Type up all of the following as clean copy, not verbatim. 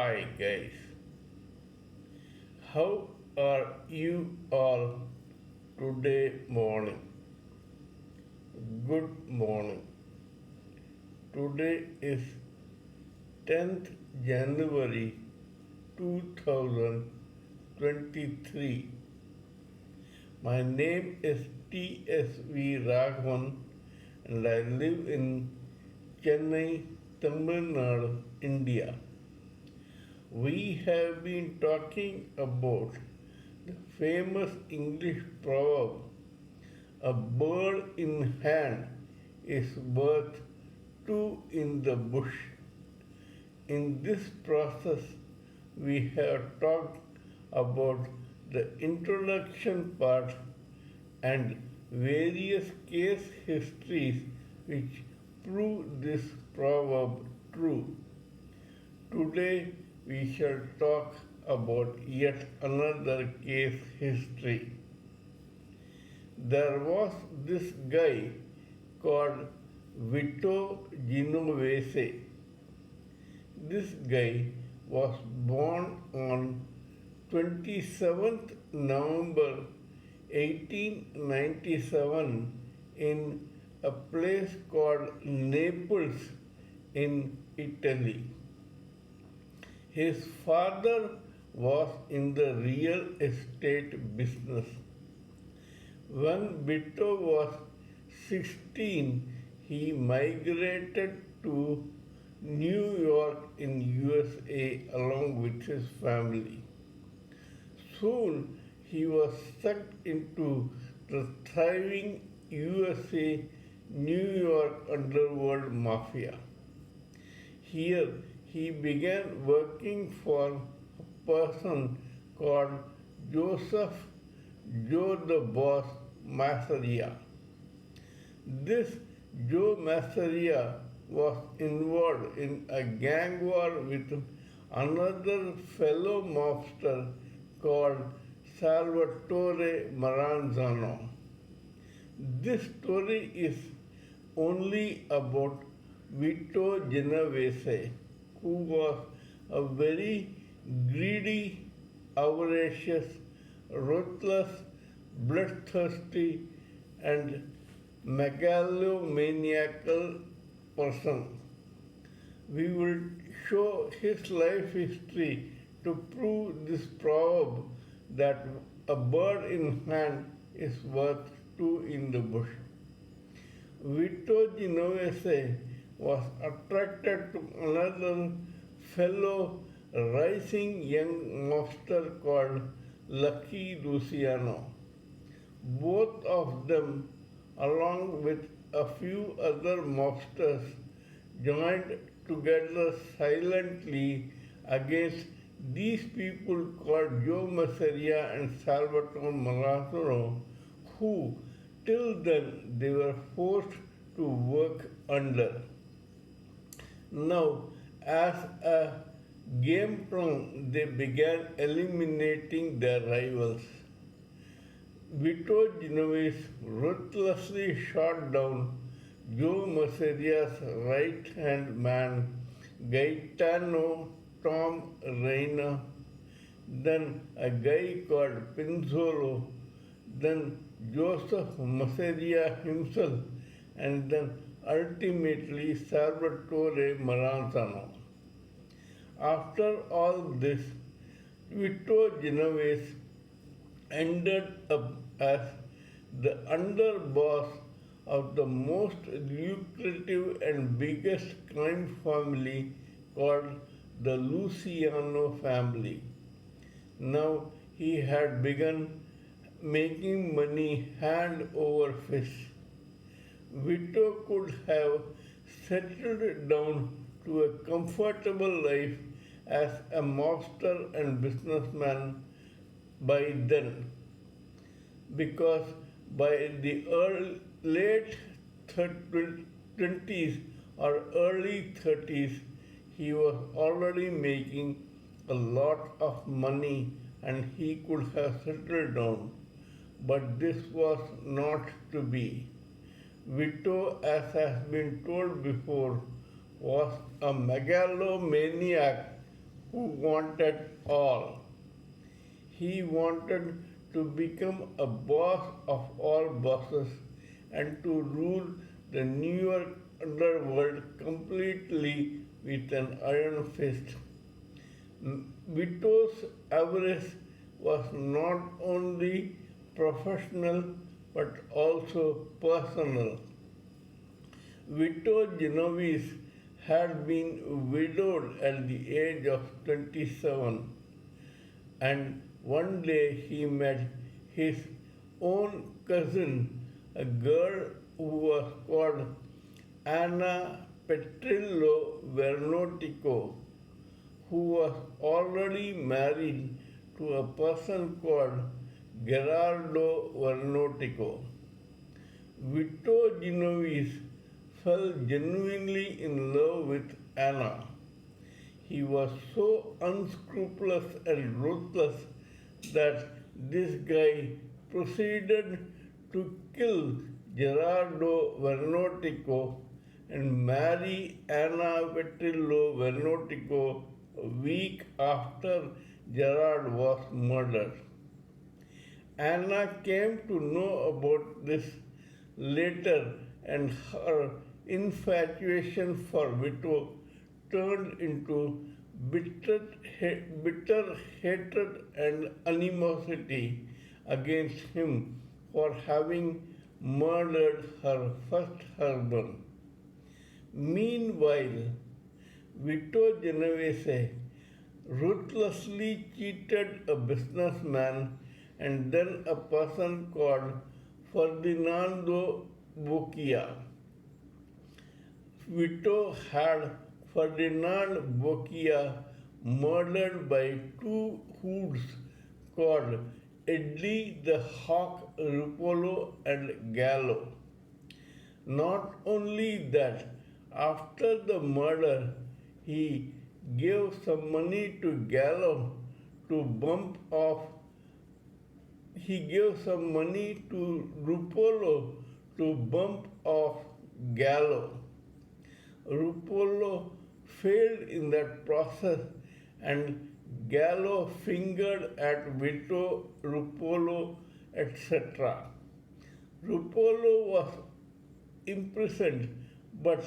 Hi guys, how are you all today morning? Good morning. Today is 10th January 2023. My name is TSV Raghavan and I live in Chennai, Tamil Nadu, India. We have been talking about the famous English proverb, a bird in hand is worth two in the bush. In this process, we have talked about the introduction part and various case histories which prove this proverb true. Today, we shall talk about yet another case history. There was this guy called Vito Genovese. This guy was born on 27th November 1897 in a place called Naples in Italy. His father was in the real estate business. When Vito was 16, he migrated to New York in USA along with his family. Soon he was sucked into the thriving USA New York underworld mafia. Here he began working for a person called Joseph Joe the Boss Masseria. This Joe Masseria was involved in a gang war with another fellow mobster called Salvatore Maranzano. This story is only about Vito Genovese, who was a very greedy, avaricious, ruthless, bloodthirsty, and megalomaniacal person. We will show his life history to prove this proverb that a bird in hand is worth two in the bush. Vito Genovese was attracted to another fellow rising young mobster called Lucky Luciano. Both of them, along with a few other mobsters, joined together silently against these people called Joe Masseria and Salvatore Maranzano, who till then they were forced to work under. Now, as a game plan, they began eliminating their rivals. Vito Genovese ruthlessly shot down Joe Masseria's right-hand man, Gaetano Tom Reina, then a guy called Pinzolo, then Joseph Masseria himself, and then ultimately Salvatore Maranzano. After all this, Vito Genovese ended up as the underboss of the most lucrative and biggest crime family called the Luciano family. Now he had begun making money hand over fist. Vito could have settled down to a comfortable life as a mobster and businessman by then, because by the late 20s or early 30s, he was already making a lot of money and he could have settled down. But this was not to be. Vito, as has been told before, was a megalomaniac who wanted all. He wanted to become a boss of all bosses and to rule the New York underworld completely with an iron fist. Vito's avarice was not only professional but also personal. Vito Genovese had been widowed at the age of 27, and one day he met his own cousin, a girl who was called Anna Petrillo Vernotico, who was already married to a person called Gerardo Vernotico. Vito Genovese fell genuinely in love with Anna. He was so unscrupulous and ruthless that this guy proceeded to kill Gerardo Vernotico and marry Anna Petrillo Vernotico a week after Gerard was murdered. Anna came to know about this later, and her infatuation for Vito turned into bitter hatred and animosity against him for having murdered her first husband. Meanwhile, Vito Genovese ruthlessly cheated a businessman and then a person called Ferdinando Bocchia. Vito had Ferdinand Bocchia murdered by two hoods called Eddie the Hawk Rupolo and Gallo. Not only that, after the murder, he gave some money to Gallo to bump off. He gave some money to Rupolo to bump off Gallo. Rupolo failed in that process and Gallo fingered at Vito, Rupolo, etc. Rupolo was imprisoned, but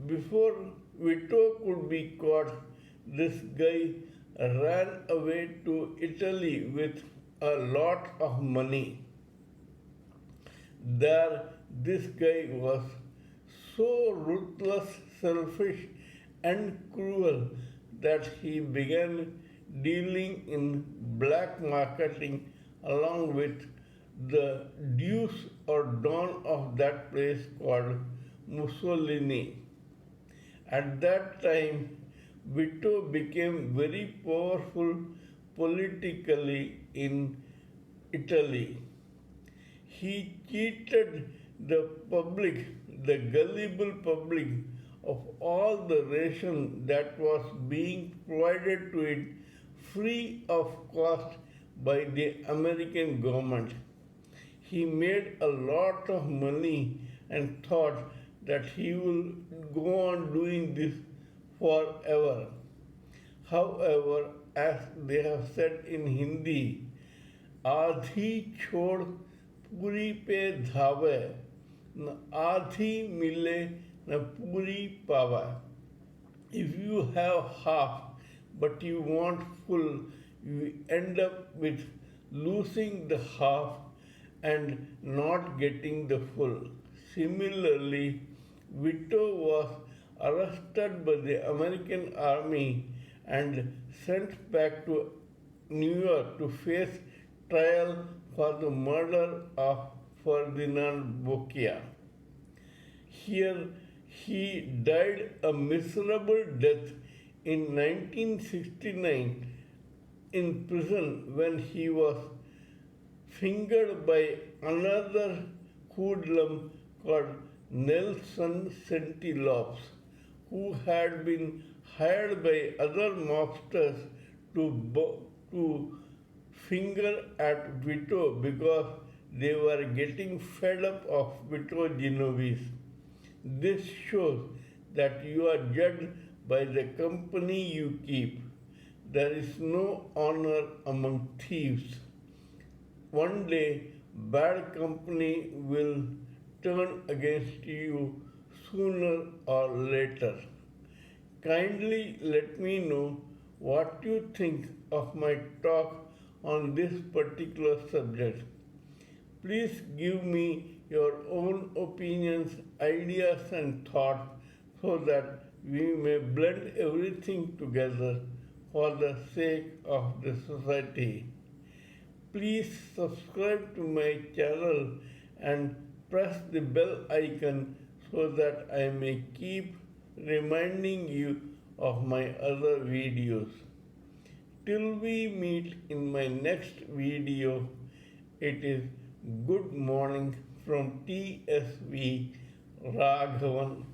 before Vito could be caught, this guy ran away to Italy with a lot of money. There, this guy was so ruthless, selfish, and cruel that he began dealing in black marketing along with the deuce or don of that place called Mussolini. At that time, Vito became very powerful politically in Italy. He cheated the public, the gullible public, of all the ration that was being provided to it free of cost by the American government. He made a lot of money and thought that he will go on doing this forever. However, as they have said in Hindi, आधी छोड़ पूरी पे धावे न आधी मिले न पूरी पावा. If you have half but you want full, you end up with losing the half and not getting the full. Similarly, Vito was arrested by the American army and sent back to New York to face trial for the murder of Ferdinand Bocchia. Here he died a miserable death in 1969 in prison when he was fingered by another hoodlum called Nelson Sentilopes, who had been hired by other mobsters to finger at Vito because they were getting fed up of Vito Genovese. This shows that you are judged by the company you keep. there is no honor among thieves. One day, bad company will turn against you sooner or later. Kindly let me know what you think of my talk on this particular subject. Please give me your own opinions, ideas, and thoughts so that we may blend everything together for the sake of the society. Please subscribe to my channel and press the bell icon so that I may keep reminding you of my other videos. Till we meet in my next video, it is good morning from TSV Raghavan